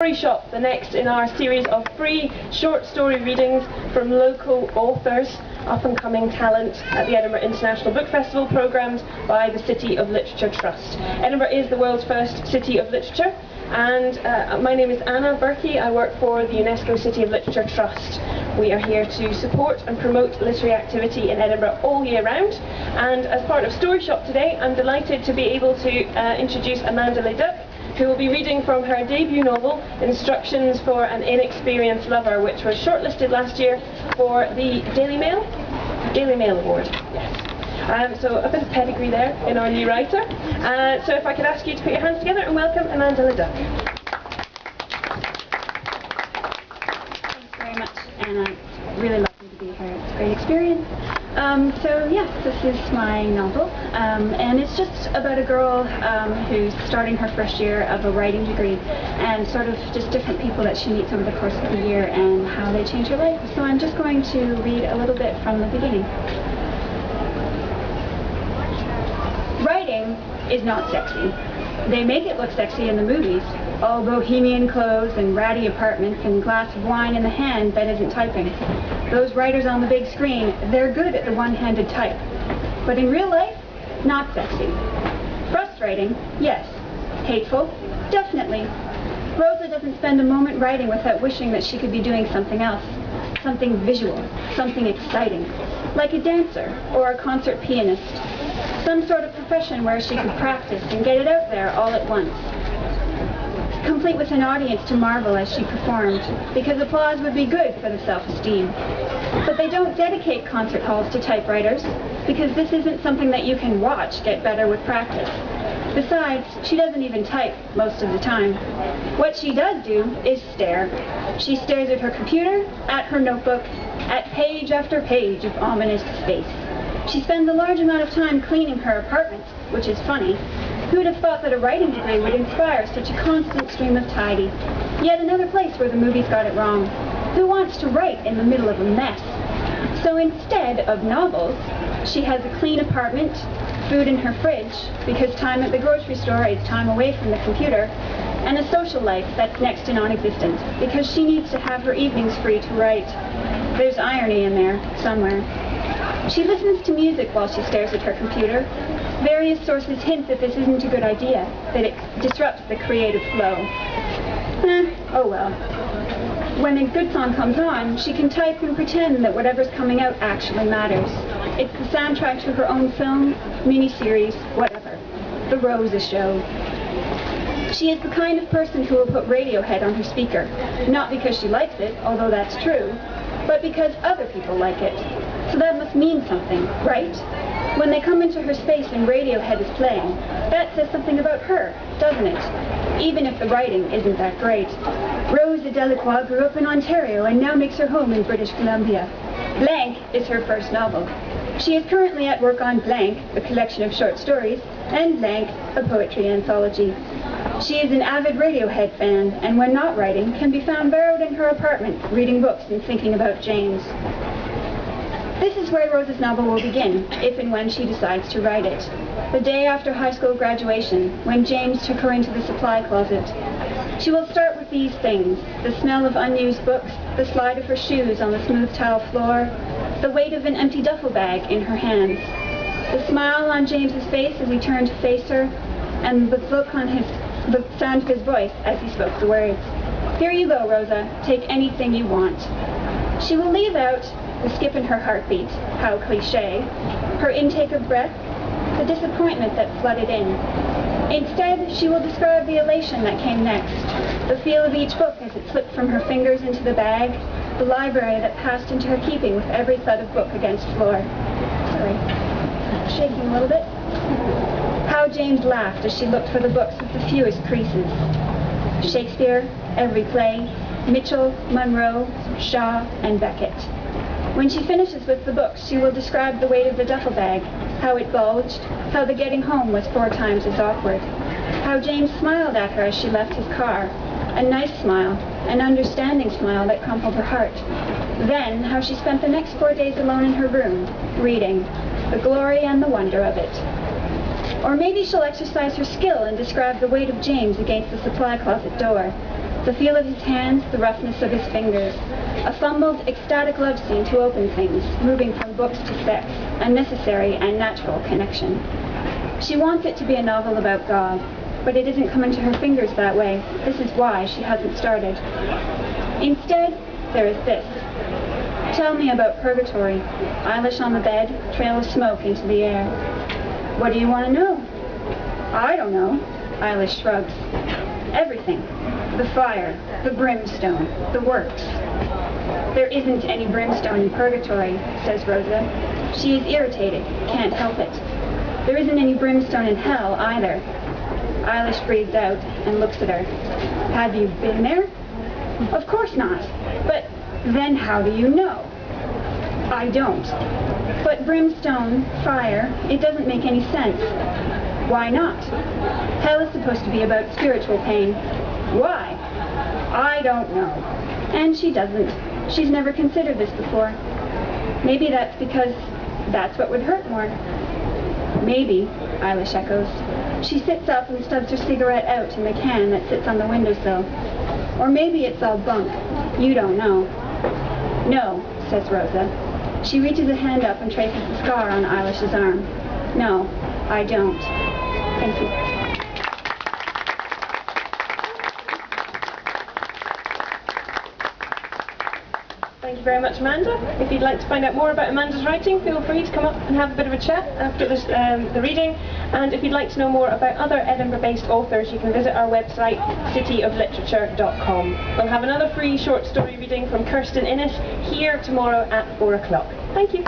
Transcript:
Story Shop, the next in our series of free short story readings from local authors, up-and-coming talent at the Edinburgh International Book Festival, programmed by the City of Literature Trust. Edinburgh is the world's first City of Literature, and my name is Anna Berkey. I work for the UNESCO City of Literature Trust. We are here to support and promote literary activity in Edinburgh all year round, and as part of Story Shop today, I'm delighted to be able to introduce Amanda LeDuc, who will be reading from her debut novel, Instructions for an Inexperienced Lover, which was shortlisted last year for the Daily Mail Award. Yes. So a bit of pedigree there in our new writer. So if I could ask you to put your hands together and welcome Amanda LeDuc. Thanks very much, Anna. It's really lovely to be here. It's a great experience. So yes, this is my novel, and it's just about a girl who's starting her first year of a writing degree, and sort of just different people that she meets over the course of the year and how they change her life. So I'm just going to read a little bit from the beginning. Writing is not sexy. They make it look sexy in the movies. All bohemian clothes and ratty apartments and glass of wine in the hand that isn't typing. Those writers on the big screen, they're good at the one-handed type. But in real life, not sexy. Frustrating, yes. Hateful, definitely. Rosa doesn't spend a moment writing without wishing that she could be doing something else. Something visual, something exciting. Like a dancer or a concert pianist. Some sort of profession where she could practice and get it out there all at once. Complete with an audience to marvel as she performed, because applause would be good for the self-esteem. But they don't dedicate concert halls to typewriters, because this isn't something that you can watch get better with practice. Besides, she doesn't even type most of the time. What she does do is stare. She stares at her computer, at her notebook, at page after page of ominous space. She spends a large amount of time cleaning her apartment, which is funny. Who'd have thought that a writing degree would inspire such a constant stream of tidy? Yet another place where the movies got it wrong. Who wants to write in the middle of a mess? So instead of novels, she has a clean apartment, food in her fridge, because time at the grocery store is time away from the computer, and a social life that's next to non-existent, because she needs to have her evenings free to write. There's irony in there, somewhere. She listens to music while she stares at her computer. Various sources hint that this isn't a good idea, that it disrupts the creative flow. Oh well. When a good song comes on, she can type and pretend that whatever's coming out actually matters. It's the soundtrack to her own film, miniseries, whatever. The Rosa Show. She is the kind of person who will put Radiohead on her speaker, not because she likes it, although that's true, but because other people like it. So that must mean something, right? When they come into her space and Radiohead is playing, that says something about her, doesn't it? Even if the writing isn't that great. Rosa Delacroix grew up in Ontario and now makes her home in British Columbia. Blank is her first novel. She is currently at work on Blank, a collection of short stories, and Blank, a poetry anthology. She is an avid Radiohead fan, and when not writing, can be found burrowed in her apartment, reading books and thinking about James. This is where Rosa's novel will begin, if and when she decides to write it. The day after high school graduation, when James took her into the supply closet. She will start with these things: the smell of unused books, the slide of her shoes on the smooth tile floor, the weight of an empty duffel bag in her hands, the smile on James's face as he turned to face her, and the sound of his voice as he spoke the words. Here you go, Rosa. Take anything you want. She will leave out the skip in her heartbeat, how cliché, her intake of breath, the disappointment that flooded in. Instead, she will describe the elation that came next, the feel of each book as it slipped from her fingers into the bag, the library that passed into her keeping with every thud of book against floor. Sorry, shaking a little bit. How James laughed as she looked for the books with the fewest creases. Shakespeare, every play, Mitchell, Munro, Shaw, and Beckett. When she finishes with the books, she will describe the weight of the duffel bag, how it bulged, how the getting home was 4 times as awkward, how James smiled at her as she left his car, a nice smile, an understanding smile that crumpled her heart. Then, how she spent the next 4 days alone in her room, reading, the glory and the wonder of it. Or maybe she'll exercise her skill and describe the weight of James against the supply closet door, The feel of his hands, the roughness of his fingers. A fumbled, ecstatic love scene to open things, moving from books to sex, a necessary and natural connection. She wants it to be a novel about God, but it isn't coming to her fingers that way. This is why she hasn't started. Instead, there is this. Tell me about purgatory. Eilish on the bed, trail of smoke into the air. What do you want to know? I don't know. Eilish shrugs. Everything. The fire, the brimstone, the works. There isn't any brimstone in purgatory, says Rosa. She is irritated, can't help it. There isn't any brimstone in hell either. Eilish breathes out and looks at her. Have you been there? Of course not. But then how do you know? I don't. But brimstone, fire, it doesn't make any sense. Why not? Hell is supposed to be about spiritual pain. Why? I don't know. And she doesn't. She's never considered this before. Maybe that's because that's what would hurt more. Maybe, Eilish echoes. She sits up and stubs her cigarette out in the can that sits on the windowsill. Or maybe it's all bunk. You don't know. No, says Rosa. She reaches a hand up and traces the scar on Eilish's arm. No, I don't. Thank you. Thank you very much, Amanda. If you'd like to find out more about Amanda's writing, feel free to come up and have a bit of a chat after this, the reading. And if you'd like to know more about other Edinburgh-based authors, you can visit our website, cityofliterature.com. We'll have another free short story reading from Kirsten Innes here tomorrow at 4 o'clock. Thank you.